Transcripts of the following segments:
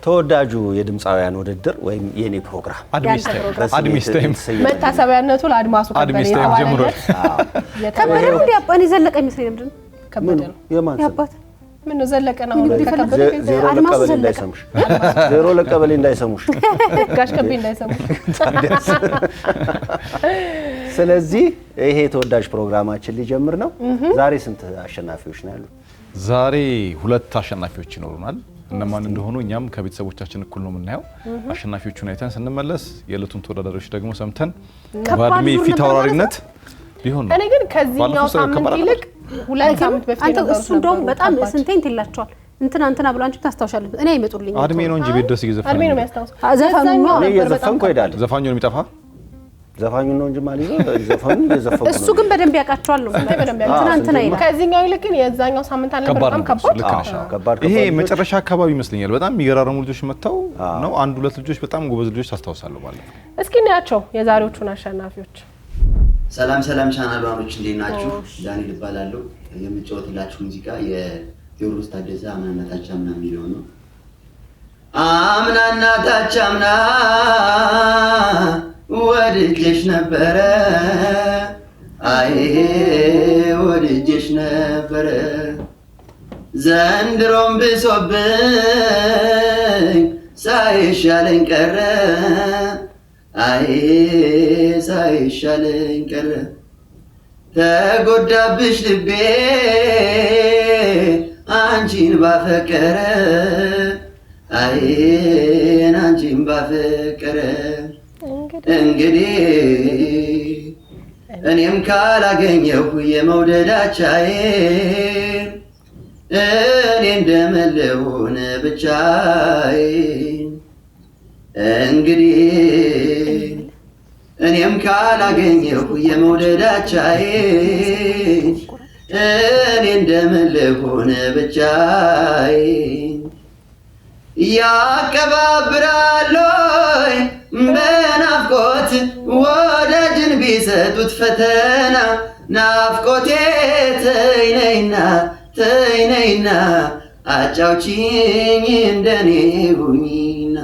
ተወዳጁ የድምጻውያን ውድድር ወይም የኔ ፕሮግራም አድሚስታይም መታሰቢያነቱ ለአድማሱ ከበደ ጀምሮ ከበደ ነው ያባኔ ዘለቀ ይመስለኝ ነበር ከበደ ነው ያባት ምን ነው ዘለቀ ነው ከበደ ዜሮ ለቀበሌ እንዳይሰሙሽ ዜሮ ለቀበሌ እንዳይሰሙሽ ጋሽ ከበደ እንዳይሰሙሽ ስለዚህ ይሄ ተወዳጅ ፕሮግራማችን ሊጀምር ነው ዛሬ ስንት አሸናፊዎች ነው ያሉት ዛሬ ሁለት አሸናፊዎች ይኖሩናል እነማን እንደሆኑ እኛም ከቤተሰቦቻችን እኩል ነው የምናየው አሸናፊዎቹን አይተን ስንመለስ የለቱን ተወዳዳሪዎች ደግሞ ሰምተን ባድሜ ፊት አውራሪነት ቢሆን እኔ ግን ከዚህኛው ሳምንት ይልቅ ሁለት ሳምንት በፊት አንተ እሱ እንደውም በጣም ስንቴንት ይላቸዋል እንትና ብላችሁ ታስታውሻለህ እኔ አይመጡልኝ አድሜ ነው እንጂ ቤት ደስ ይዘፈን አድሜ ነው የሚያስታውሰው ዘፈኑ ነው እኔ የዘፈንኩ ሄዳለሁ ዘፋኙ ነው የሚጠፋ ዘፋኙ ነው እንጂ ማለት ነው ዘፈኑ የዘፈንኩ እሱ ግን በደንብ ያውቃቸዋል ነው እንትና ይላል ከዚህኛው ይልቅ ግን የዛኛው ሳምንት አለ በጣም ከባድ ይሄ መጨረሻ አካባቢ ይመስለኛል በጣም የሚገራረሙ ልጆች መተው ነው አንድ ሁለት ልጆች በጣም ጎበዝ ልጆች ታስታውሳለሁ ማለት እስኪ እናያቸው የዛሬዎቹን አሸናፊዎች ሰላም ቻናል ባኖች እንዴት ናችሁ ዳንኤል እባላለሁ የምጫወትላችሁ ሙዚቃ የቴዎድሮስ ታደሰ አምናናታቻምና የሚለው ነው አምናናታቻምና ወድጄሽ ነበረ አይ ወድጄሽ ነበረ ዘንድሮም ብሶብኝ ሳይሻለኝ ቀረ አይ ሳይሻለኝ ቀረ ተጎዳብሽ ልቤ አንቺን ባፈቀረ አይ አንቺን ባፈቀረ እንግዲህ እኔም ካላገኘሁ የመውደዳቻዬ እኔ እንደመለውን ብቻዬ እንግዲህ እኔም ካላገኘሁ የመውደዳቻዬ እኔ እንደመለውን ብቻዬ ያቀባብራለይ በናፍቆት ወዳጅን ቢሰጡት ፈተና ናፍቆቴ ተይነይና አጫውቺኝ እንደኔ ሁኚና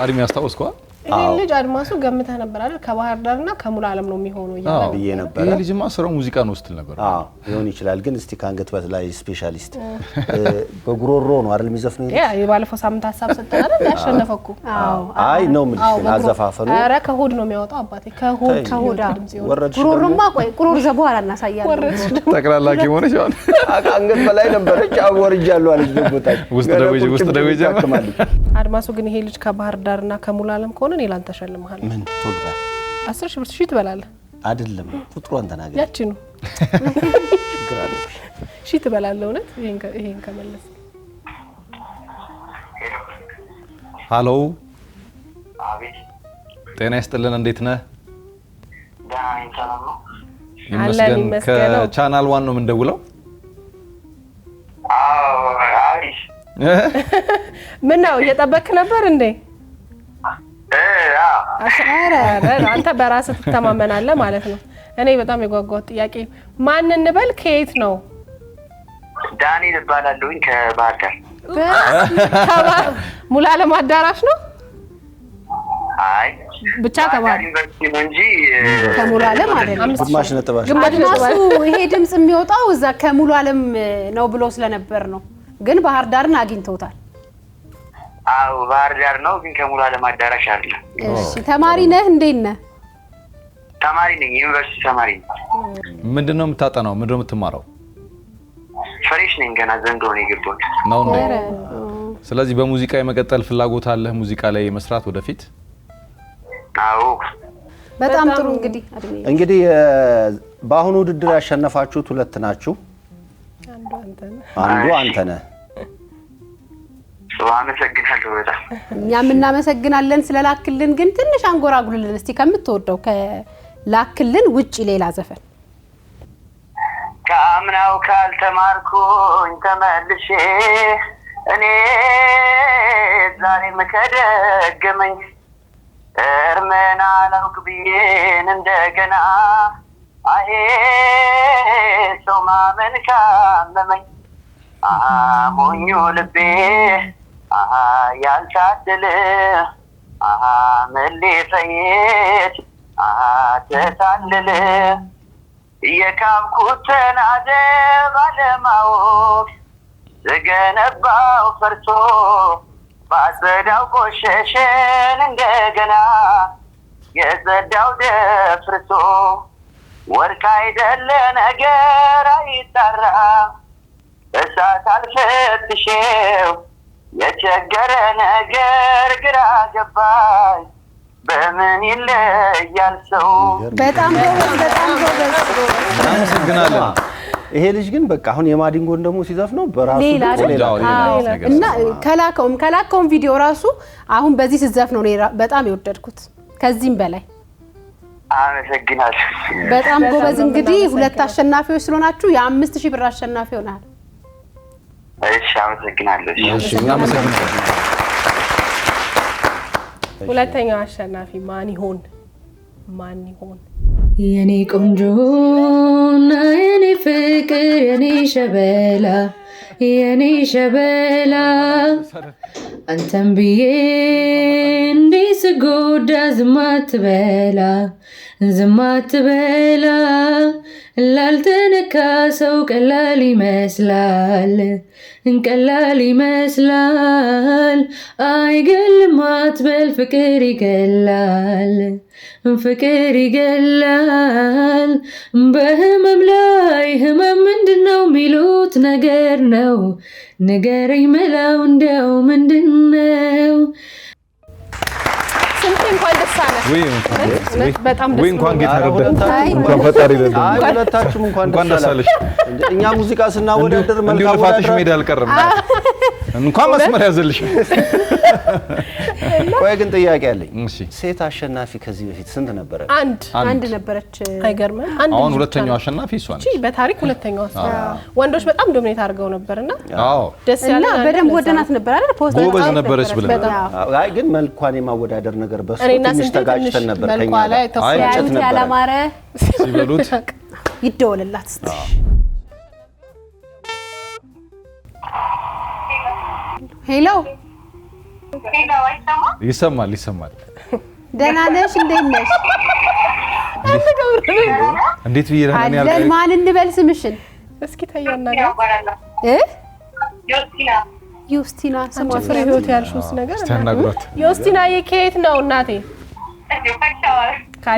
አድሜ ያስታውስኳል ይሄ ልጅ አድማሱ ገምተህ ነበር አይደል ከባህር ዳርና ከሙሉ ዓለም ነው የሚሆነው ይላል ብዬ ነበር ይሄ ልጅማ ስራው ሙዚቃ ነው ስትል ነበር ሊሆን ይችላል ግን እስቲ ካንገት በላይ ስፔሻሊስት በጉሮሮ ነው አይደል የሚዘፍነው ያ የባለፈው ሳምንት ሐሳብ ሰጠን አይደል ያሸነፈኩ አይ ነው ምን አዘፋፈኑ ኧረ ከሆድ ነው የሚያወጣው አባቴ ከሆድ ጉሮሮማ ቆይ ጉሮሮ ዘበኋላ እናሳያለን ተቀላላ ኪሞነሽ አሁን ካንገት በላይ ነበረች አወርጃለሁ አለች ደቦታች ውስጥ ደውዬ አድማሱ ግን ይሄ ልጅ ከባህር ዳርና ከሙሉ ዓለም ከሆነ እኔ ላንተ ሸልምሃለሁ ምን ቶልባ 10 ሺህ ብር ሺህ ትበላለህ አይደለም ቁጥሩን ተናገር ያቺ ነው ግራለሽ ሺህ ትበላለህ እውነት ይሄን ከመለስ ሃሎ አቤት ጤና ይስጥልን እንዴት ነህ ዳንኤል ሰላም ነው ይመስገን ከቻናል 1 ነው የምንደውለው አሪፍ ምን ነው እየጠበክ ነበር እንዴ አሻራ አንተ በራስህ ትተማመናለህ ማለት ነው እኔ በጣም የጓጓው ጥያቄ ማን እንበል ከየት ነው ዳንኤል እባላለሁኝ ከባህር ዳር ሙሉ ዓለም አዳራሽ ነው አይ ብቻ ከባህር ዩኒቨርሲቲ ነው እንጂ ከሙሉ ዓለም አይደለም ግማሽ ነጥባሽ አድማሱ ይሄ ድምጽ የሚወጣው እዛ ከሙሉ ዓለም ነው ብሎ ስለነበር ነው ግን ባህር ዳርን አግኝተውታል አው ባህር ዳር ነው ግን ከሙሉ ዓለም አዳራሽ አይደለም እሺ ተማሪ ነህ እንዴት ነህ ተማሪ ነኝ ዩኒቨርሲቲ ተማሪ ምንድነው የምታጠናው ምንድነው የምትማረው ፍሬሽ ነኝ ገና ዘንድሮ ነው የገባሁት ነው እንዴ ስለዚህ በሙዚቃ የመቀጠል ፍላጎት አለ ሙዚቃ ላይ መስራት ወደፊት አው በጣም ጥሩ እንግዲህ በአሁኑ ውድድር ያሸነፋችሁት ሁለት ናችሁ አንዱ አንተ ነህ አመሰግናለሁ በጣም እኛም እናመሰግናለን ስለላክልን ግን ትንሽ አንጎራጉልልን እስቲ ከምትወደው ከላክልን ውጪ ሌላ ዘፈን ካምናው ካልተማርኩኝ ተመልሼ እኔ ዛሬ መከደገመኝ እርመና ላውቅ ቢን እንደገና አሄ ሰው ማመን ካመመኝ ሞኞ ልቤ ያልታደለ መሌፈየት ተታለለ የካብኩት ተናደ ባለማወቅ ዘገነባው ፈርሶ ባጸዳው ቆሸሸን እንደገና የጸዳው ደፍርሶ ወርቅ አይደለ ነገር አይጣራ እሳት አልፈትሼው የቸገረ ነገር ግራ ገባኝ በምን ይለያል ሰው። በጣም ጎበዝ። እናመሰግናለን። ይሄ ልጅ ግን በቃ አሁን የማዲንጎን ደግሞ ሲዘፍነው በራሱ ሌላ እና ከላከውም ቪዲዮ ራሱ አሁን በዚህ ስትዘፍነው ነው በጣም የወደድኩት ከዚህም በላይ። አመሰግናለሁ። በጣም ጎበዝ። እንግዲህ ሁለት አሸናፊዎች ስለሆናችሁ የ5000 ብር አሸናፊ ሆናል። እሺ አመሰግናለሁ። እሺ እናመሰግናለን። ሁለተኛው አሸናፊ ማን ይሆን? የኔ ቆንጆና የኔ ፍቅር የኔ ሸበላ አንተም ብዬ እንዲህ ስጎዳ ዝም አትበላ ላልተነካ ሰው ቀላል ይመስላል አይገልም አትበል ፍቅር ይገላል በህመም ላይ ህመም ምንድነው ሚሉት ነገር ነው ንገረኝ መላው እንዲያው ምንድነው እንኳን ደስ አለ። በጣም ደስ እንኳን ጌታ ረዳ አይ፣ እንኳን ፈጣሪ ረዳ አይ ሁለታችሁም እንኳን ደስ አለሽ። እኛ ሙዚቃ ስናወዳደር እንዲሁ መልካም ልፋትሽ ሜዳ አልቀረም። እንኳን መስመር ያዘልሽ። ቆይ ግን ጥያቄ አለኝ። እሺ ሴት አሸናፊ ከዚህ በፊት ስንት ነበረ? አንድ ነበረች። አይገርምም? አሁን ሁለተኛው አሸናፊ እሷ ነች። እቺ በታሪክ ሁለተኛው እሷ። ወንዶች በጣም ዶሚኔት አድርገው ነበርና አዎ ደስ ያለ እና በደንብ ወደናት ነበር አይደል? ፖስት ጎበዝ ነበረች ብለን። አይ ግን መልኳን የማወዳደር ነገር በሱ እኔና ትንሽ ስንት ተጋጭተን ነበር ከኛ መልኳ ላይ ጋር። አይ ተስፋ እንጨት ነበረ። ያላማረ ሲበሉት ይደወልላት እስቲ። ሄሎ ይሰማል። ደህና ነሽ? እንዴት ነሽ? እንዴት ብዬ ለምን አለን ያልከኝ? ማን እንበል ስምሽን? እስኪ ታያናጋ ዩስቲና ስሟ ፍሬ ህይወት ያልሽውስ ነገር እስቲ አናግሯት። ዮስቲና የከየት ነው እናቴ?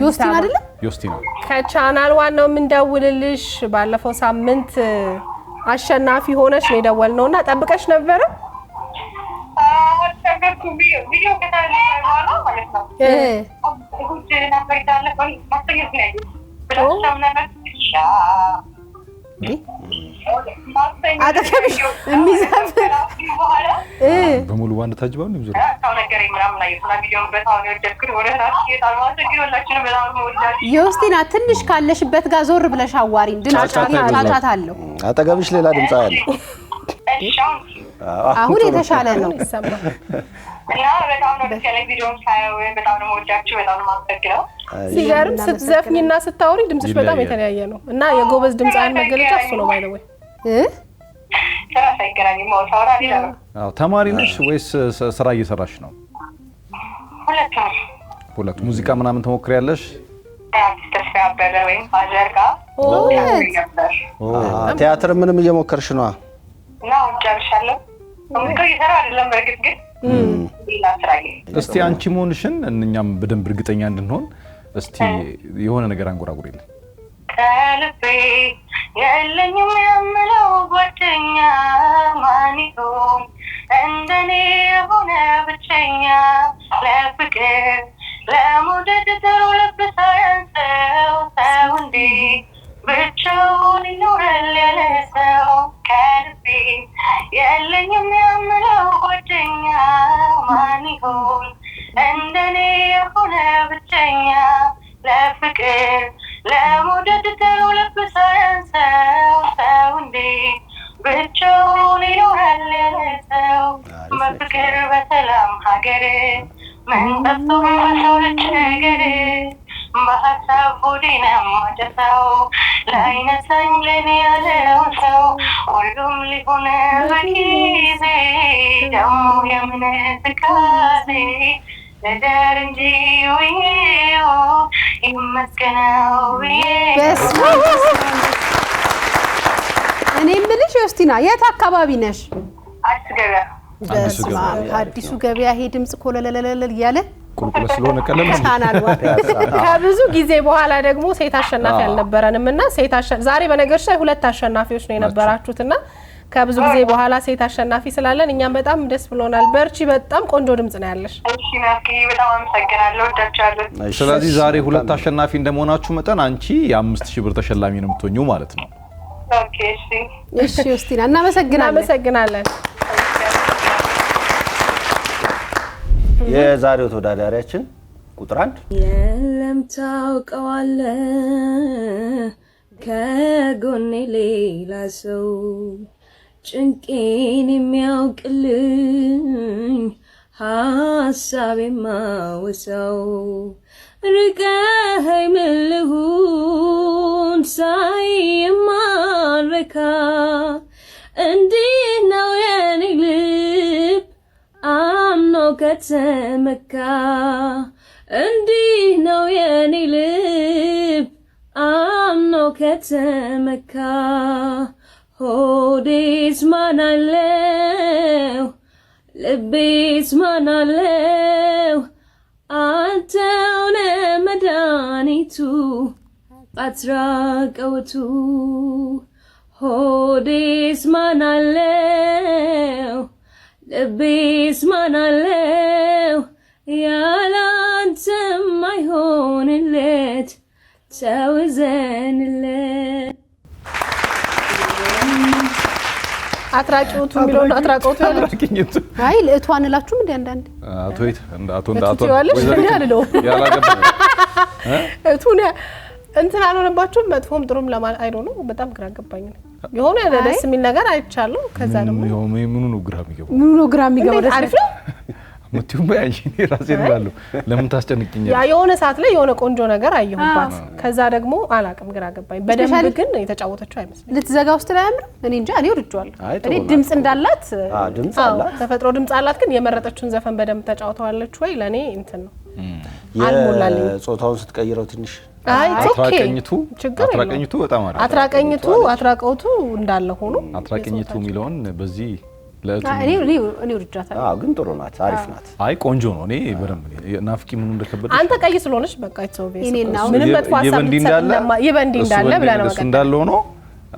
ዩስቲና አይደለም? ዮስቲና ከቻናል ዋናው የምንደውልልሽ ባለፈው ሳምንት አሸናፊ ሆነሽ ነው የደወልነውና ጠብቀሽ ነበረ? አጠገብሽ የሚዘፍን በሙሉ ባንድ ታጅባው ነው ዙር ዩስቲና ትንሽ ካለሽበት ጋር ዞር ብለሽ አዋሪን። ድምጽ ጫጫታ አለው። አጠገብሽ ሌላ ድምጽ አለ። አሁን የተሻለ ነው። ይሰማል። ሲገርም ስትዘፍኝና ስታወሪ ድምጽሽ በጣም የተለያየ ነው እና የጎበዝ ድምጻን መገለጫ እሱ ነው ባይለው ወይ ተማሪ ነሽ ወይስ ስራ እየሰራሽ ነው? ሁለት ሙዚቃ ምናምን ተሞክሪያለሽ? ቲያትር ምንም እየሞከርሽ ነው? እስቲ አንቺ መሆንሽን እኛም በደንብ እርግጠኛ እንድንሆን እስቲ የሆነ ነገር አንጎራጉሪልን። ከልቤ የለኝም የምለው ጓደኛ ማን ይሆን እንደኔ የሆነ ብቸኛ ለፍቅር ለመውደድ ጥሩ ልብ ሳያንሰው ሰው እንዴ ብቻውን ይኖራል ያለ ሰው ከልቤ የለኝም የምለው ጓደኛ ማን ይሆን እንደኔ የሆነ ብቸኛ ለፍቅር ለመውደድ ጥሩ ልብ ሳያንሰው ሰው እንዴ ብቻውን ይኖራል ያለ ሰው በፍቅር በሰላም ሀገር ምን ጠፍቶ በሰው ልጅ ነገር በሀሳብ ሆዴን ማጨሰው ላይነሳኝ ለኔ ያለው ሰው ሁሉም ሊሆን በጊዜ ደግሞ የምን ትካዜ ለዳር እንጂ ውዬው ይመስገነው ብዬ እኔ የምልሽ ዮስቲና የት አካባቢ ነሽ? አዲሱ ገበያ ይሄ ድምጽ ኮለለለለ እያለ ቁልቁል ስለሆነ ቀለም ከብዙ ጊዜ በኋላ ደግሞ ሴት አሸናፊ አልነበረንምና ዛሬ በነገርሽ ላይ ሁለት አሸናፊዎች ነው የነበራችሁትና ከብዙ ጊዜ በኋላ ሴት አሸናፊ ስላለን እኛም በጣም ደስ ብሎናል። በርቺ፣ በጣም ቆንጆ ድምጽ ነው ያለሽ። እሺ ናኪ፣ በጣም አመሰግናለሁ። ወዳቻለሁ። ስለዚህ ዛሬ ሁለት አሸናፊ እንደመሆናችሁ መጠን አንቺ የ5000 ብር ተሸላሚ ነው የምትሆኚው ማለት ነው። ኦኬ፣ እሺ ዮስቲና እናመሰግናለን። የዛሬው ተወዳዳሪያችን ቁጥር 1 የለም ታውቀዋለህ ከጎኔ ሌላ ሰው ጭንቄን የሚያውቅልኝ ሀሳብ የማወሳው ርቀኸኝ ምን ልሁን ሳይማረካ እንዲህ ነው የኔ ልብ አምኖ ከተመካ እንዲህ ነው የኔ ልብ አምኖ ከተመካ ሆዴስ ማን አለው ልቤስ ማን አለው አንተው ነህ መድኃኒቱ አትራቀውቱ ሆዴስ ማን አለው ልቤስ ማን አለው ያለ አንተም አይሆንለት ተውዘንለት አትራቂውቱ የሚለውን አትራቀውቱ አትራቂኝቱ አይ ለእቷን እላችሁም እንደ አንዳንድ አቶ ያለሽ ያለው ያላገባ እቱን እንትን አልሆነባችሁም መጥፎም ጥሩም ለማለት አይ ዶንት ኖ በጣም ግራ ገባኝ ነው የሆነ ደስ የሚል ነገር አይቻለሁ ከዛ ደግሞ ምኑ ነው ግራ የሚገባው ደስ አሪፍ ነው ምትዩም ያንቺ ራሴ ነው ለምን ታስጨንቅኛለሽ ያ የሆነ ሰዓት ላይ የሆነ ቆንጆ ነገር አየሁባት ከዛ ደግሞ አላቅም ግራ ገባኝ በደንብ ግን የተጫወተችው አይመስልም ልትዘጋ ውስጥ ላይ አምር እኔ እንጃ እኔ ወድጄዋለሁ እኔ ድምጽ እንዳላት ድምጽ አላት ተፈጥሮ ድምጽ አላት ግን የመረጠችውን ዘፈን በደንብ ተጫውተዋለች ወይ ለኔ እንትን ነው አልሞላልኝ ጾታውን ስትቀይረው ትንሽ አይ አትራቀኝቱ በጣም አሪፍ አትራቀውቱ እንዳለ ሆኖ አትራቀኝቱ ሚሊዮን በዚህ እኔ ወድጃታለሁ ግን ጥሩ ናት አሪፍ ናት አይ ቆንጆ ነው እኔ በደንብ ናፍቂ ምን እንደከበደ አንተ ቀይ ስለሆነች በቃ ኢትሶቤስ ምንም መጥፎ ሀሳብ ይበንዲ እንዳለ ብላ ነው እሱ እንዳለ ሆኖ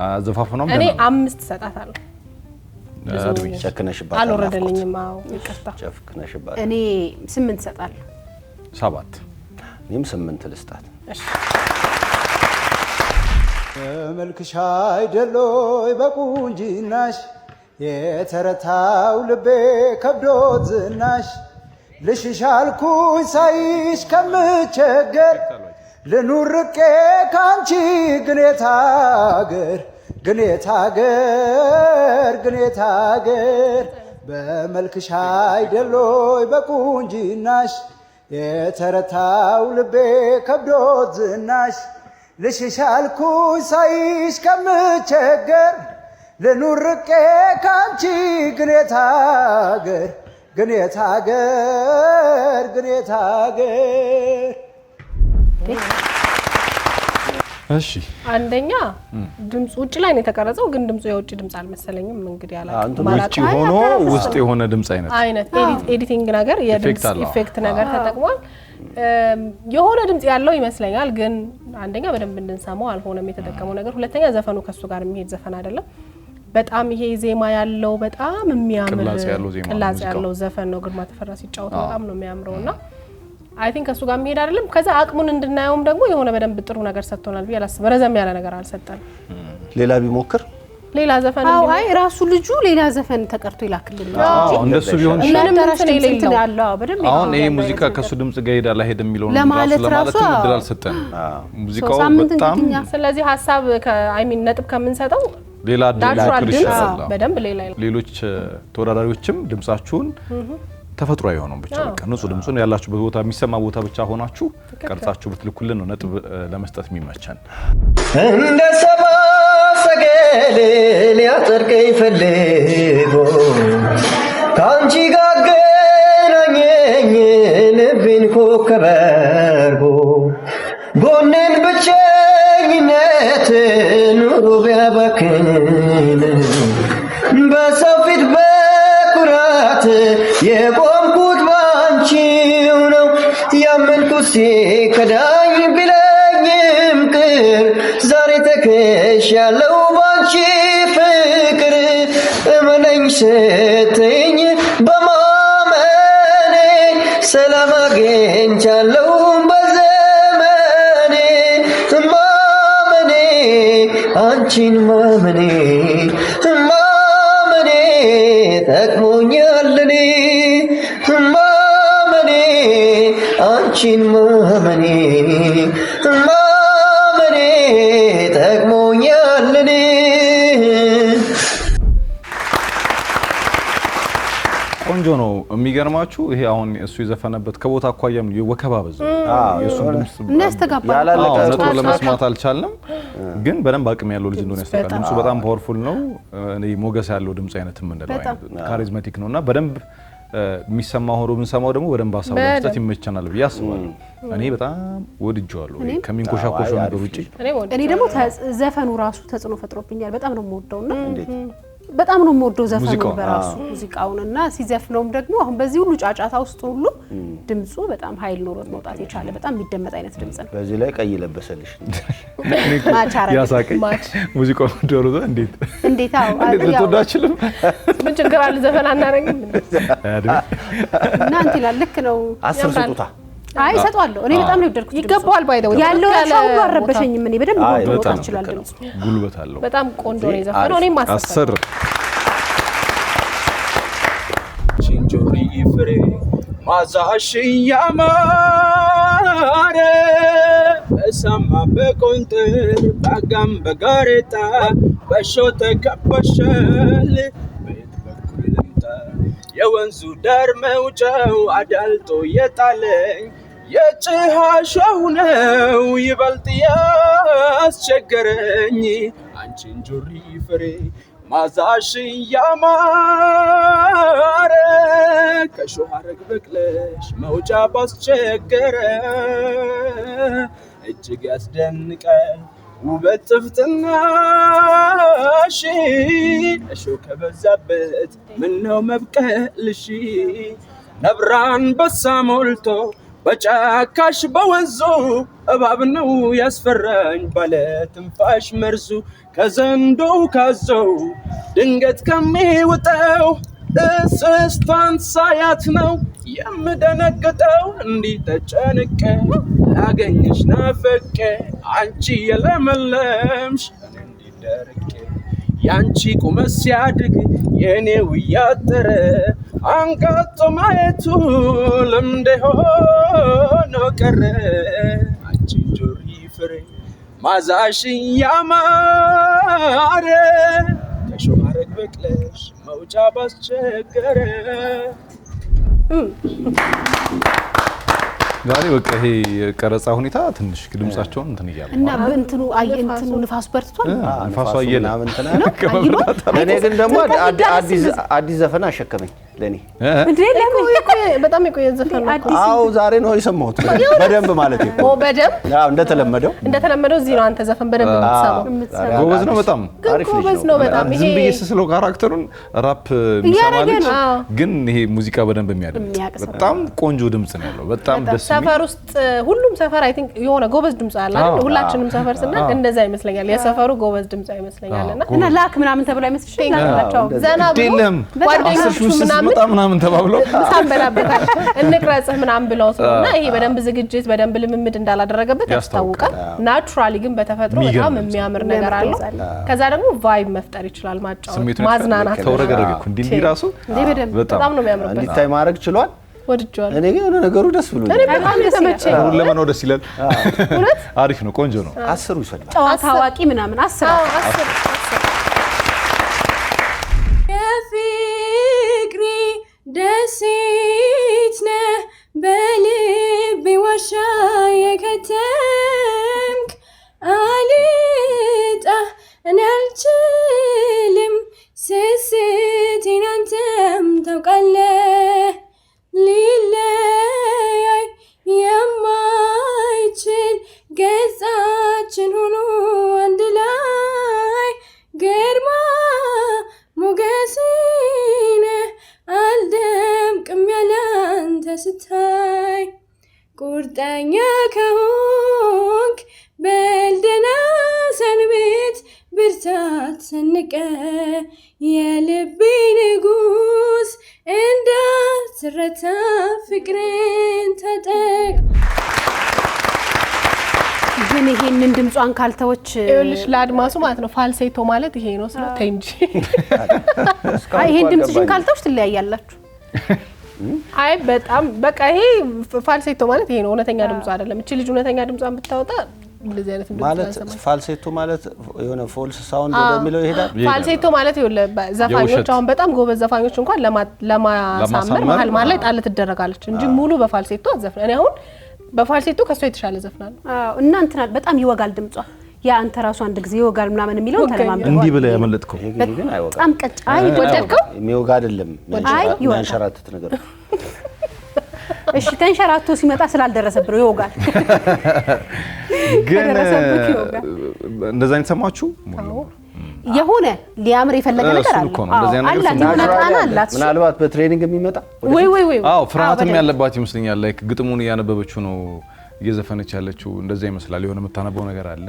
አዘፋፈናም እኔ 5 ሰጣታለሁ ጨክነሽባት አልወረደልኝም አዎ ይቅርታ ጨክነሽባት እኔ 8 ሰጣለሁ 7 እኔም 8 ልስጣት እሺ መልክሽ አይደሎይ በቁንጅናሽ የተረታው ልቤ ከብዶት ዝናሽ ልሽሻልኩኝ ሳይሽ ከምቸገር ልኑር ርቄ ካንቺ ግኔታ አገር በመልክሽ አይደሎይ በቁንጅናሽ የተረታው ልቤ ከብዶት ዝናሽ ልሽሻልኩኝ ሳይሽ ከምቸገር ልኑር ርቄ ካንቺ ግኔታ አገር እሺ አንደኛ ድምጽ ውጭ ላይ ነው የተቀረጸው ግን ድምጹ የውጭ ድምጽ አልመሰለኝም እንግዲህ ውጭ ሆኖ ውስጥ የሆነ ድምጽ አይነት ኤዲቲንግ ነገር የድምጽ ኢፌክት ነገር ተጠቅሟል የሆነ ድምጽ ያለው ይመስለኛል ግን አንደኛ በደንብ እንድንሰማው አልሆነም የተጠቀመው ነገር ሁለተኛ ዘፈኑ ከሱ ጋር የሚሄድ ዘፈን አይደለም በጣም ይሄ ዜማ ያለው በጣም የሚያምር ቅላጽ ያለው ዘፈን ነው ግርማ ተፈራ ሲጫወት በጣም ነው የሚያምረውና አይ ቲንክ ከሱ ጋር የሚሄድ አይደለም ከዛ አቅሙን እንድናየውም ደግሞ የሆነ በደንብ ጥሩ ነገር ሰጥቶናል ቢያላስ ረዘም ያለ ነገር አልሰጠንም ሌላ ቢሞክር ሌላ ዘፈን አይ ራሱ ልጁ ሌላ ዘፈን ተቀርቶ ይላክልኝ እንጂ እንደሱ ቢሆን እንትን ያለው በደንብ አሁን ይሄ ሙዚቃ ከሱ ድምጽ ጋር ሄዳላ ሄድ የሚለው ለማለት እድል አልሰጠንም ሙዚቃው በጣም ስለዚህ ሐሳብ አይ ሚን ነጥብ ከምንሰጠው ሌላ በደንብ ሌሎች ተወዳዳሪዎችም ድምጻችሁን ተፈጥሯዊ የሆነው ብቻ በቃ ንጹህ ድምጹን ያላችሁበት ቦታ የሚሰማ ቦታ ብቻ ሆናችሁ ቀርጻችሁ ብትልኩልን ነው ነጥብ ለመስጠት የሚመቸን። እንደ ሰባ ሰገል ሊያጸድቀኝ ፈልጎ ካንቺ ጋር ገናኘኝ ልቤን ኮከብ አድርጎ ጎኔን ብቸኝነት ኑሮ ቢያባክን በሰው ፊት በኩራት የቆምኩት ባንቺው ነው ያመንኩት ሲከዳኝ ቢለኝም ቅር ዛሬ ተከሻለሁ ባንቺ ፍቅር እመነኝ ስትይኝ በማመኔ ሰላም አግኝቻለሁ በዘመኔ ማመኔ አንቺን ማመኔ ጠቅሞኛል እኔ ማመኔ አንቺን ማመኔ ጠቅሞኛል እኔ። ቆንጆ ነው። የሚገርማችሁ ይሄ አሁን እሱ የዘፈነበት ከቦታ አኳያም ወከባ በዛ የሱን ድምጽ እናስተጋባለን ነጥብ ለመስማት አልቻልንም፣ ግን በደንብ አቅም ያለው ልጅ እንደሆነ ያስተጋባል። ድምጹ በጣም ፓወርፉል ነው። እኔ ሞገስ ያለው ድምጽ አይነት ምን እንደለው ካሪዝማቲክ ነውና በደንብ የሚሰማ ሆኖ ብንሰማው ደግሞ በደንብ ሀሳብ ለመስጠት ይመቸናል ብዬ አስባለሁ። እኔ በጣም ወድጄዋለሁ ከሚንኮሻኮሻው ነገር ውጪ። እኔ ደግሞ ዘፈኑ ራሱ ተጽዕኖ ፈጥሮብኛል። በጣም ነው የምወደውና በጣም ነው የምወደው ዘፈኑ በራሱ ሙዚቃውንና ሲዘፍነውም ደግሞ አሁን በዚህ ሁሉ ጫጫታ ውስጥ ሁሉ ድምጹ በጣም ኃይል ኖሮት መውጣት የቻለ በጣም የሚደመጥ አይነት ድምጽ ነው። በዚህ ላይ ቀይ ለበሰልሽ ያሳቀኝ ሙዚቃው ደረዘ እንዴት ተወዳችልም ምን ችግር አለ ዘፈን አናረግም እና እንት ይላል ልክ ነው 10 ስጡታ አይ ሰጣለሁ እኔ በጣም ነው የወደድኩት ይገባዋል ባይደው ያለው ሰው አረበሸኝም እኔ በደንብ መውጣት ይችላል ድምጽ ጉልበት አለው በጣም ቆንጆ ነው የዘፈነው እኔ ማሰሰር ቺንጆሪ ፍሬ ማዛሽ ያማረ እሰማ በቆንጥር ባጋም በጋሬጣ በሾተ ከበሸል ቤት በኩል ልምጣ የወንዙ ዳር መውጫው አዳልጦ የጣለኝ የጭሃሻው ነው ይበልጥ ያስቸገረኝ አንቺን ጆሪ ፍሬ ማዛሽ ያማረ ከሾህ ሐረግ በቅለሽ መውጫ ባስቸገረ እጅግ ያስደንቃል ውበት ጥፍጥናሽ እሾህ ከበዛበት ምነው መብቀልሽ ነብራን በሳ ሞልቶ በጫካሽ በወንዙ እባብ ነው ያስፈራኝ ባለ ትንፋሽ መርዙ ከዘንዶው ካዘው ድንገት ከሚወጣው እስስቷን ሳያት ነው የምደነግጠው እንዲህ ተጨንቄ ላገኝሽ ናፈቄ አንቺ የለመለምሽ እንዲህ ደርቄ ያንቺ ቁመት ሲያድግ የኔው እያጠረ አንጋጦ ማየቱ ልምድ ሆኖ ቀረ አንቺን ጆሪ ፍሬ ማዛሽ ያማረ ከሾህ ሐረግ በቅለሽ መውጫ ባስቸገረ ዛሬ በቃ ይሄ የቀረጻ ሁኔታ ትንሽ ድምጻቸውን እንትን ይያሉ እና በእንትኑ አየንትኑ ንፋስ በርቷል ንፋሱ አየለ ለኔ ግን ደግሞ አዲስ ዘፈን አሸከመኝ ለኔ እንዴ በጣም የቆየ ዘፈን ነው አው ዛሬ ነው የሰማሁት በደንብ ማለት ነው በደንብ ያው እንደተለመደው እዚህ ነው አንተ ዘፈን በደንብ የምትሰማው ጎበዝ ነው በጣም ጎበዝ ነው በጣም ይሄ ዝም ብዬ ስለው ካራክተሩን ራፕ የሚሰማልኝ ግን ይሄ ሙዚቃ በደንብ የሚያደምጥ በጣም ቆንጆ ድምጽ ነው ያለው በጣም ደስ ሰፈር ውስጥ ሁሉም ሰፈር አይ ቲንክ የሆነ ጎበዝ ድምጽ አለ አይደል ሁላችንም ሰፈር ስናል እንደዛ ይመስለኛል የሰፈሩ ጎበዝ ድምጽ አይመስለኛልና እና ላክ ምናምን ተብሎ አይመስልሽም ላክላቸው ዘና ብሎ ጓደኞቹ ምናምን ተባብለው ሳንበላበታል እንቅረጽህ ምናምን ብለውት ነውና ይሄ በደንብ ዝግጅት በደንብ ልምምድ እንዳላደረገበት ያስታውቃል ናቹራሊ ግን በተፈጥሮ በጣም የሚያምር ነገር አለው ከዛ ደግሞ ቫይብ መፍጠር ይችላል ማጫወት ማዝናናት ተወረገረገ እንዴ ራሱ በጣም ነው የሚያምርበት እንዲታይ ማድረግ ችሏል ወድጆአል እኔ ግን ነገሩ ደስ ብሎኛል እኔ በጣም ተመቸኝ ሁሉ ለማን ደስ ይላል አሪፍ ነው ቆንጆ ነው 10 ይሰጣል ጨዋታ አዋቂ ምናምን 10 የፍቅሪ ደሴ ሰንቀ የልቤ ንጉስ እንዳትረታ ፍቅርን ተጠቅ ግን ይሄንን ድምጿን ካልተወች ይኸውልሽ ለአድማሱ ማለት ነው ፋልሴቶ ማለት ይሄ ነው ስለ ተንጂ ይሄን ድምጽሽን ካልተወች ትለያያላችሁ አይ በጣም በቃ ይሄ ፋልሴቶ ማለት ይሄ ነው እውነተኛ ድምጽ አይደለም እቺ ልጅ እውነተኛ ድምጿን ብታወጣ እንደዚህ አይነት ድምጽ ማለት ፋልሴቶ ማለት የሆነ ፎልስ ሳውንድ ወደሚለው ይሄዳል ፋልሴቶ ማለት ይኸውልህ ዘፋኞች አሁን በጣም ጎበዝ ዘፋኞች እንኳን ለማሳመር መሀል ላይ ጣል ትደረጋለች እንጂ ሙሉ በፋልሴቶ አዘፍን እኔ አሁን በፋልሴቶ ከሷ የተሻለ ዘፍናለሁ እና እንትና በጣም ይወጋል ድምጿ ያ አንተ ራሱ አንድ ጊዜ ይወጋል ምናምን የሚለው ተለማምደው እንዲህ ብለ ያመለጥከው ግን አይወጋም በጣም ቀጫይ ወደድከው የሚወጋ አይደለም ያንሸራተት ነገር እሺ ተንሸራቶ ሲመጣ ስላልደረሰብህ ነው ይወጋል ግን እንደዛ አይተማችሁ የሆነ ሊያምር የፈለገ ነገር አለ አላት ምናልባት በትሬኒንግ የሚመጣ ወይ አዎ ፍርሃትም ያለባት ይመስለኛል ላይክ ግጥሙን ያነበበችው ነው እየዘፈነች ያለችው እንደዛ ይመስላል የሆነ መታነበው ነገር አለ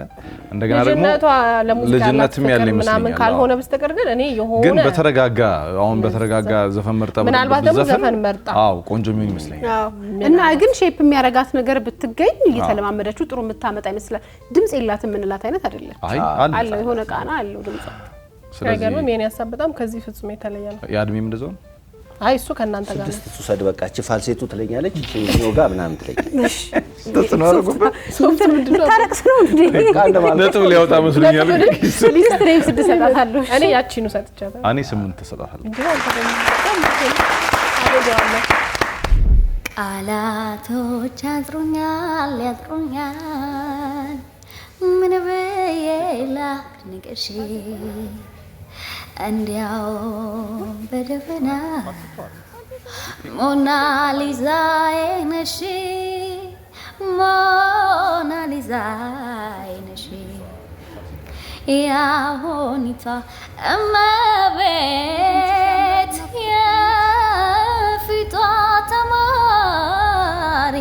እንደገና ደግሞ ልጅነትም ያለ ይመስለኛል ካልሆነ በስተቀር ግን እኔ የሆነ ግን በተረጋጋ ዘፈን መርጣ ምናልባት ደግሞ ዘፈን መርጣ አዎ ቆንጆ ምን ይመስለኛል እና ግን ሼፕ የሚያረጋት ነገር ብትገኝ እየተለማመደችው ጥሩ የምታመጣ ይመስላል ድምጽ የላትም ምንላት አይነት አይደለም አለ የሆነ ቃና አለው ድምጽ ስለዚህ ምን ያሳብ በጣም ከዚህ ፍጹም የተለየ ነው ያድሜም እንደዛው አይ እሱ ከናንተ ጋር ነው እሱ ሰድ በቃ እቺ ፋልሴቶ ትለኛለች እቺ ዮጋ ምናምን ትለኛለች ተጽናረጉበት ሶፍትን ምንድነው ታረክስ ነው እንዴ ነጥብ ሊያወጣ መስሎኛል ሊስትሬም 6 ሰጣታለሁ እኔ ያቺኑ ሰጥቻለሁ እኔ 8 ሰጣታለሁ እንዴ አልተገኘም ቃላቶች ያጥሩኛል ምን በየላ ንገሺ እንዲያው በደፈና ሞናሊዛ ነሽ ያሆኒታ እመቤት የፊቷ ተማሪ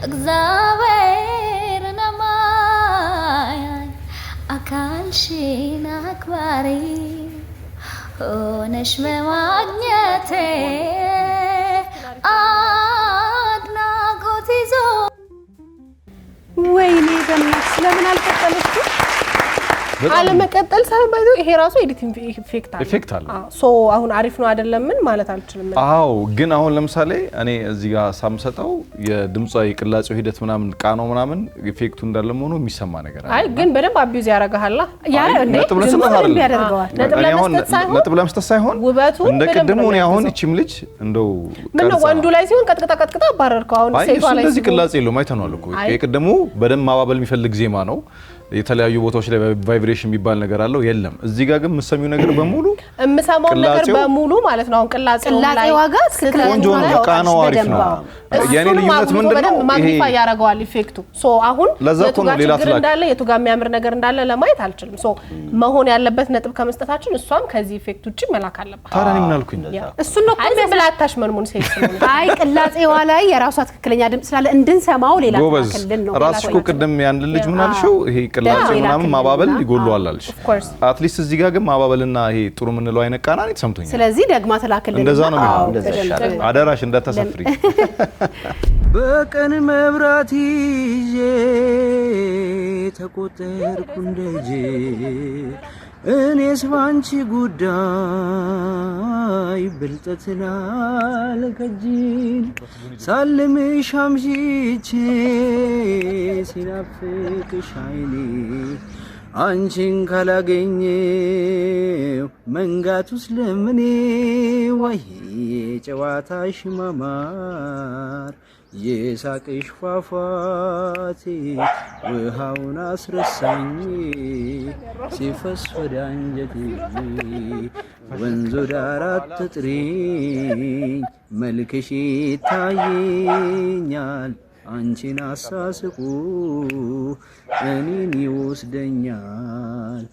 እግዚአብሔር ነማያን አካልሽን አክባሪ ሆነሽ በማግኘቴ አድናቆት ይዞ ወይኔ በእናትሽ ስለምን አልቀጠለችም አለመቀጠል ሳይሆን ባይዘው ይሄ ራሱ ኤዲቲንግ ኢፌክት አለ ሶ አሁን አሪፍ ነው አይደለም ምን ማለት አልችልም አዎ ግን አሁን ለምሳሌ እኔ እዚህ ጋር ሳምሰጠው የድምጻዊ ቅላጼው ሂደት ምናምን ቃናው ምናምን ኢፌክቱ እንዳለ ሆኖ የሚሰማ ነገር አለ አይ ግን በደንብ አቢዩዝ ያረጋሃላ ያ እንዴ ነጥብ ለመስጠት ሳይሆን እንደ ቅድሙ ነው አሁን እቺም ልጅ እንደው ምን ነው ወንዱ ላይ ሲሆን ቀጥቅጣ አባረርከው አሁን ሴቷ ላይ እንደዚህ ቅላጼ የለውም አይተናል እኮ የቅድሙ በደንብ ማባበል የሚፈልግ ዜማ ነው የተለያዩ ቦታዎች ላይ ቫይብሬሽን የሚባል ነገር አለው የለም እዚህ ጋር ግን መሰሚው ነገር በሙሉ እምሰማው ነገር በሙሉ ማለት ነው አሁን ቅላጼው ላይ ዋጋ ቆንጆ ነው ቃናው አሪፍ ነው የኔ ልዩነት ምንድነው ማግኒፋይ ያረጋዋል ኢፌክቱ ሶ አሁን የቱ ጋር ችግር እንዳለ የቱ ጋር የሚያምር ነገር እንዳለ ለማየት አልችልም ሶ መሆን ያለበት ነጥብ ከመስጠታችን እሷም ከዚህ ኢፌክት ውጪ መላክ አለባት ታራኒ ምን አልኩኝ እሱ ነው ብላታሽ መልሙን ሴት ነው አይ ቅላጼዋ ላይ የራሷ ትክክለኛ ድምጽ ስላለ እንድንሰማው ሌላ ተከልል ነው ራስሽ እኮ ቅድም ያን ልጅ ምን አልሽው ይሄ ቅላጼው ምናምን ማባበል ይጎልዋል አልሽ አትሊስት እዚህ ጋር ግን ማባበልና ይሄ ጥሩ ምንለው አይነቃና ነው ተሰምቶኛል ስለዚህ ደግማ ተላከልን እንደዛ ነው አደራሽ እንዳታሰፍሪ በቀን መብራት ይዤ ተቆጠርኩ እንደጄ እኔስ ባንቺ ጉዳይ ብልጠትና ለከጂል ሳልምሽ አምሽቼ ሲናፍቅሽ አይኔ አንቺን ካላገኘው መንጋቱስ ለምኔ ወይ ጨዋታሽ ማማር የሳቅሽ ፏፏቴ ውሃውን አስረሳኝ ሲፈስ ወደ አንጀቴ ወንዙ ዳር አትጥሪኝ መልክሽ ይታየኛል አንቺን አሳስቁ እኔን ይወስደኛል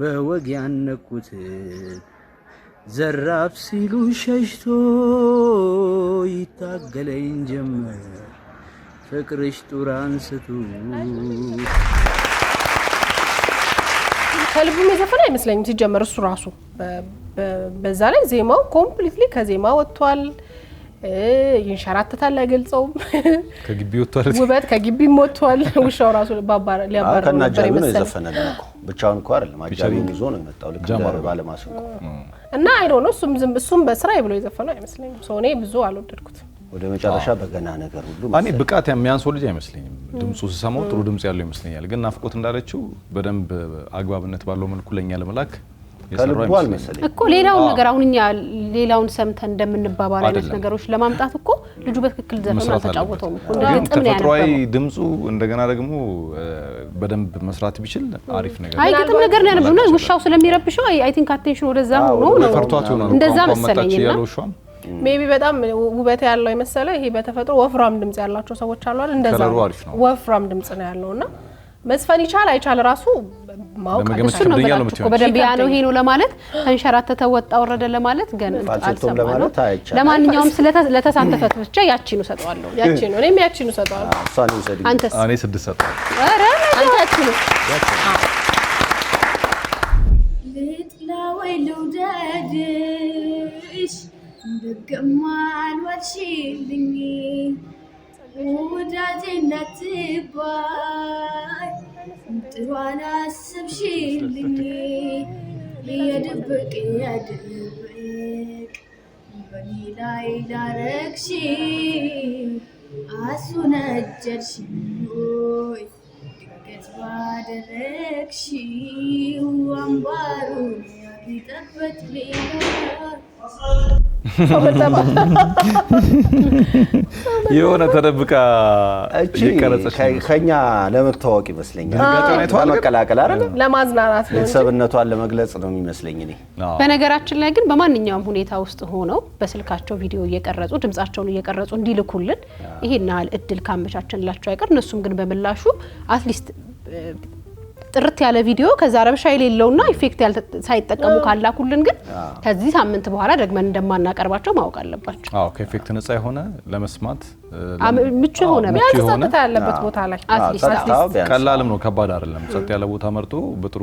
በወግ ያነኩት ዘራፍ ሲሉ ሸሽቶ ይታገለኝ ጀመር ፍቅርሽ ጡር አንስቶ ከልቡ የዘፈነ አይመስለኝም ሲጀመር እሱ ራሱ በዛ ላይ ዜማው ኮምፕሊትሊ ከዜማ ወጥቷል ይንሸራተታል አይገልጸውም ከግቢ ወጥቷል ውበት ከግቢም ወጥቷል ውሻው ራሱ ባባራ ሊያባራ ከናጃቢ ነው የዘፈነልን እኮ ብቻውን እኮ አይደለም አጃቢውን ይዞ ነው የመጣው ልክ ባለማስንቆ እና አይ ዶንት ኖ እሱም በስራዬ ብሎ የዘፈነው አይመስለኝም ሶኔ ብዙ አልወደድኩት ወደ መጨረሻ በገና ነገር ሁሉ እኔ ብቃት የሚያንሰው ልጅ አይመስለኝም ድምጹ ሲሰማው ጥሩ ድምጽ ያለው ይመስለኛል ግን ናፍቆት እንዳለችው በደንብ አግባብነት ባለው መልኩ ለኛ ለመላክ ከልቡ አልመሰለኝ እኮ ሌላውን ነገር አሁንኛ ሌላውን ሰምተን እንደምንባባል አይነት ነገሮች ለማምጣት እኮ ልጁ በትክክል ዘፈኑን አልተጫወተውም እኮ እንደግጥም ነው ተፈጥሯዊ ድምጹ እንደገና ደግሞ በደንብ መስራት ቢችል አሪፍ ነገር አይ ግጥም ነገር ነው ያነበው ነው ውሻው ስለሚረብሽው አይ ቲንክ አቴንሽን ወደዛ ሆኖ ነው ፈርቷት ይሆናል እንደዛ መሰለኝና ሜቢ በጣም ውበት ያለው ይመስላል ይሄ በተፈጥሮ ወፍራም ድምጽ ያላቸው ሰዎች አሉ አይደል እንደዛ ወፍራም ድምጽ ነው ያለውና መስፈን ይቻል አይቻል ራሱ ማውቃ ነው እኮ በደንብ ያ ነው ይሄ ነው ለማለት ተንሸራተተ ወጣ ወረደ ለማለት ገና አልሰማንም ለማንኛውም ስለተሳተፈት ብቻ ያቺ ነው ሰጣዋለሁ ያቺ ነው እኔም ያቺ ነው ሰጣዋለሁ አሳኒ ሰዲ እኔ 6 ሰጣዋለሁ ኧረ አንተ ነው ልጥላ ወይ ልውደድሽ እንደገማል ወልሽልኝ ወዳጄ እንዳትባይ ጥሩ አላሰብሽልኝ የድብቅ በኔ ላይ ላረግሽ አሱነጀልሽኝ ወይ ድንገት ባደረግሽ አምባሩን ያጌጠበት ሌላ የሆነ ተደብቃ እየቀረጸች ከኛ ለመተዋወቅ ይመስለኛል ለመቀላቀል አይደል ለማዝናናት ነው ሰብነቷን ለመግለጽ ነው የሚመስለኝ እኔ በነገራችን ላይ ግን በማንኛውም ሁኔታ ውስጥ ሆነው በስልካቸው ቪዲዮ እየቀረጹ ድምጻቸውን እየቀረጹ እንዲልኩልን ይሄናል እድል ካመቻቸንላቸው አይቀር እነሱም ግን በመላሹ አትሊስት ጥርት ያለ ቪዲዮ ከዛ ረብሻ የሌለውና ኢፌክት ሳይጠቀሙ ካላኩልን ግን ከዚህ ሳምንት በኋላ ደግመን እንደማናቀርባቸው ማወቅ አለባቸው አዎ ከኢፌክት ነፃ የሆነ ለመስማት ምቹ የሆነ ጸጥታ ያለበት ቦታ ላይ አትሊስት ቀላልም ነው ከባድ አይደለም ጸጥ ያለ ቦታ መርጦ በጥሩ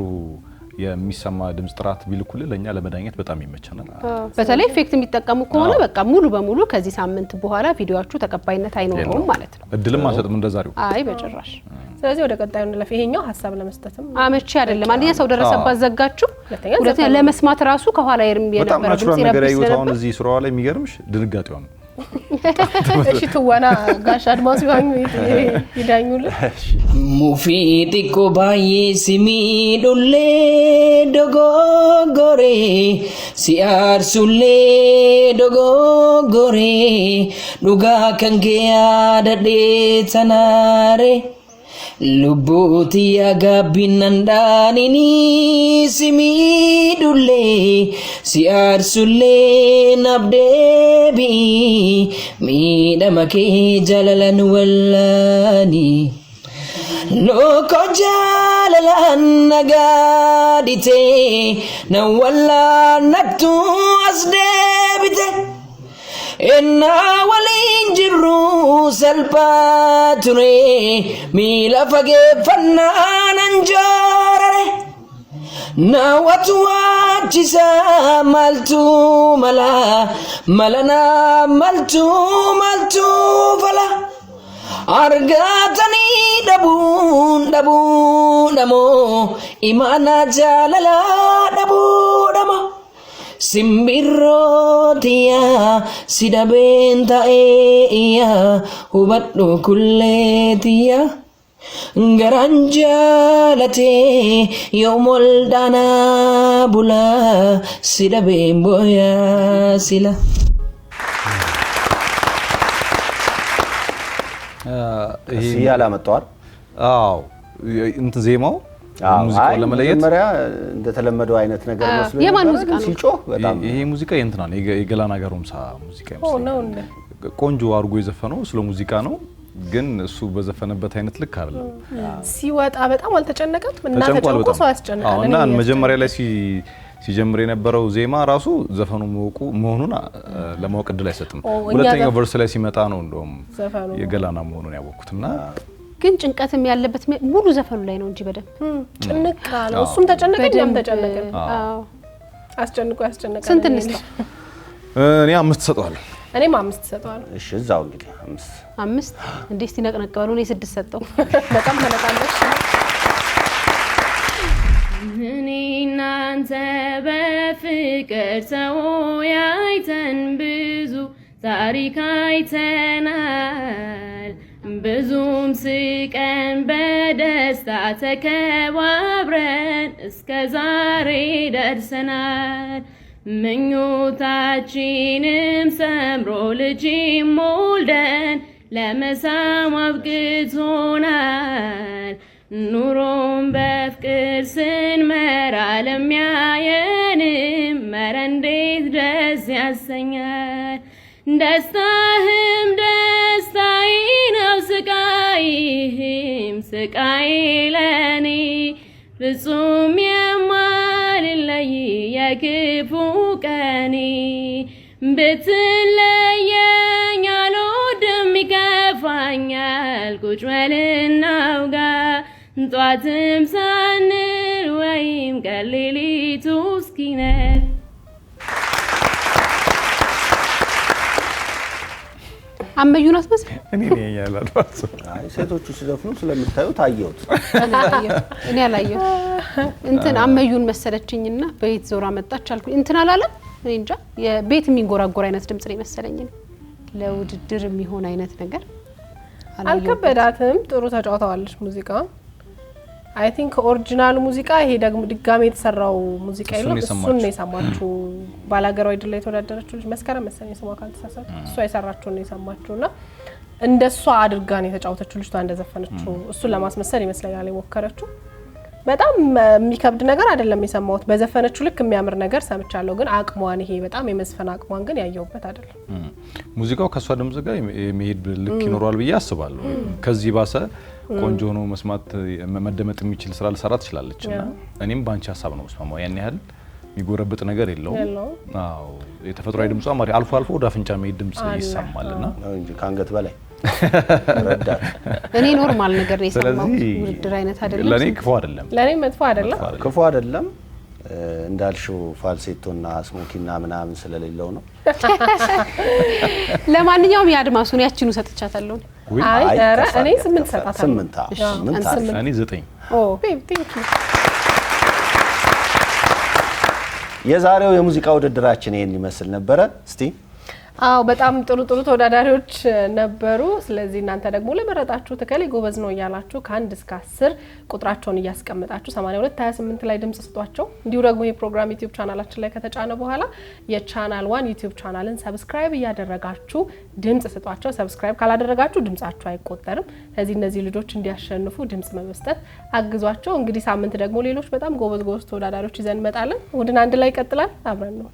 የሚሰማ ድምጽ ጥራት ቢልኩልን ለኛ ለመዳኘት በጣም ይመቸናል በተለይ ኢፌክት የሚጠቀሙ ከሆነ በቃ ሙሉ በሙሉ ከዚህ ሳምንት በኋላ ቪዲዮአችሁ ተቀባይነት አይኖርም ማለት ነው እድልም አሰጥም እንደዛሬው አይ በጭራሽ ስለዚህ ወደ ቀጣዩ እንለፍ ይሄኛው ሐሳብ ለመስጠትም አመቺ አይደለም አንደኛ ሰው ደረሰባት ዘጋችሁ ሁለተኛ ለመስማት ራሱ ከኋላ የነበረ ድምጽ ይረብሽ ስለነበር እዚህ ስራዋ ላይ የሚገርምሽ ድንጋጤው ነው እሺ ትወና ጋሽ አድማሱ ይዳኙልን ሙፊት ኮባዬ ሲሚዱሌ ዶጎጎሬ ሲአርሱሌ ዶጎጎሬ ዱጋ ከንጌያ ደዴ ተናሬ Lubbuutiya gabbinandaanini simidullee si aarsullee nabdeebi miidhama kee jalalan wallaani loko jalalan nagaadite na wallaanattu as deebite enna waliin jirru salpaature miila fageeffannaanan joorare na watu waachisa maltu mala malana maltu fala argatani dhabuu imana jaalala dhabuu Simbirrotiya sidabeen ta'eeya hubadhu kulleetiya garaan jaalatee yoomol dhaana bula sidabeen booyaa sila. ሲያላ መጣዋል አዎ እንትን ዜማው ሙዚቃው ለመለየት መጀመሪያ እንደተለመደው አይነት ነገር መስሎ የማን ሙዚቃ ነው ሲጮህ በጣም ይሄ ሙዚቃ የእንትና የገላና ጋሮምሳ ሙዚቃ ይመስላል ቆንጆ አርጎ የዘፈነው ስለ ሙዚቃ ነው ግን እሱ በዘፈነበት አይነት ልክ አይደለም ሲወጣ በጣም አልተጨነቀም እና ተጨንቆ ሰው ያስጨነቃል እና መጀመሪያ ላይ ሲጀምር የነበረው ዜማ ራሱ ዘፈኑ መሆኑን ለማወቅ እድል አይሰጥም ሁለተኛው ቨርስ ላይ ሲመጣ ነው እንደውም የገላና መሆኑን ያወቅኩትና ግን ጭንቀትም ያለበት ሙሉ ዘፈኑ ላይ ነው እንጂ በደንብ ጭንቅ አለው እሱም ተጨነቀ እኛም ተጨነቀ አስጨንቆ ያስጨነቀ ስንት እንስጣ እኔ 5 ሰጠዋለሁ እኔም 5 ሰጠዋለሁ እሺ እዛው እንግዲህ 5 እንዴ እስቲ ነቅነቅ በሉ እኔ 6 ሰጠው በጣም ተነቃለች እኔና አንተ በፍቅር ተወያይተን ብዙ ታሪክ አይተናል ብዙም ስቀን በደስታ ተከባብረን እስከ ዛሬ ደርሰናል ምኞታችንም ሰምሮ ልጅ ሞልደን ለመሳም አብቅቶናል ኑሮን በፍቅር ስንመራ ለሚያየንም መረ እንዴት ደስ ያሰኛል ደስታህም ደስታዬ ነው ስቃይህም ስቃዬ ለኔ ፍጹም የማልለይ የክፉ ቀኔ ብትለየኝ አልወድም ይከፋኛል ቁጭ በልና አውጋ ጧትም ሳንል ወይም ቀሌሊቱ እስኪነል አመዩናት መስል እኔ ነኝ ያላልባሱ አይ ሴቶቹ ሲዘፍኑ ስለምታዩ ታየውት እኔ አላየው እንትን አመዩን መሰለችኝና በየት ዞራ መጣች አልኩኝ እንትን አላለም እኔ እንጃ የቤት የሚንጎራጎር አይነት ድምጽ ነው መሰለኝ ለውድድር የሚሆን አይነት ነገር አልከበዳትም ጥሩ ተጫውታዋለች ሙዚቃ አይ ቲንክ ኦሪጂናል ሙዚቃ ይሄ ደግሞ ድጋሜ የተሰራው ሙዚቃ ይለው እሱን ነው የሰማችሁ ባላገሩ አይደል ላይ ተወዳደረችው ልጅ መስከረም መሰለኝ ስሟ ካልተሳሳተ እሷ የሰራችው ነው የሰማችውና እንደሷ አድርጋ ነው የተጫወተችው ልጅቷ እንደዘፈነችው እሱን ለማስመሰል ይመስለኛል የሞከረችው በጣም የሚከብድ ነገር አይደለም የሰማሁት በዘፈነችው ልክ የሚያምር ነገር ሰምቻለሁ ግን አቅሟን ይሄ በጣም የመዝፈን አቅሟን ግን ያየውበት አይደለም ሙዚቃው ከሷ ድምጽ ጋር የሚሄድ ልክ ይኖራል ብዬ አስባለሁ ከዚህ ባሰ ቆንጆ ነው መስማት መደመጥ የሚችል ስራ ልሰራ ትችላለችና እኔም ባንቺ ሐሳብ ነው መስማማው ያን ያህል የሚጎረብጥ ነገር የለውም አዎ የተፈጥሯዊ ድምጿ ማሪ አልፎ አልፎ ወደ አፍንጫ የሚሄድ ድምጽ ይሰማልና እንጂ ካንገት በላይ እኔ ኖርማል ነገር ነው የሰማው ውድድር አይነት አይደለም ለኔ ክፉ አይደለም ለኔ መጥፎ አይደለም ክፉ አይደለም እንዳልሽው ፋልሴቶና ስሞኪና ምናምን ስለሌለው ነው ለማንኛውም ያድማሱን ያቺኑ ሰጥቻታለሁ አይ ኧረ እኔ 8 ሰጣታለሁ 8 እኔ 9 ኦ ቤብ ቴንክ ዩ የዛሬው የሙዚቃ ውድድራችን ይሄን ይመስል ነበር እስቲ አው በጣም ጥሩ ተወዳዳሪዎች ነበሩ ስለዚህ እናንተ ደግሞ ለመረጣችሁ ተከለ ጎበዝ ነው ያላችሁ ከ1 እስከ 10 ቁጥራቸውን ያስቀምጣችሁ 8228 ላይ ድምጽ ስጧቸው እንዲሁ ደግሞ ይሄ ፕሮግራም YouTube ቻናላችን ላይ ከተጫነ በኋላ የቻናል 1 YouTube ቻናልን ሰብስክራይብ ያደረጋችሁ ድምጽ ስጧቸው ሰብስክራይብ ካላደረጋችሁ ድምጻችሁ አይቆጠርም ስለዚህ እነዚህ ልጆች እንዲያሸንፉ ድምጽ በመስጠት አግዟቸው እንግዲህ ሳምንት ደግሞ ሌሎች በጣም ጎበዝ ተወዳዳሪዎች ይዘን መጣለን ወድን አንድ ላይ ይቀጥላል አብረን ነው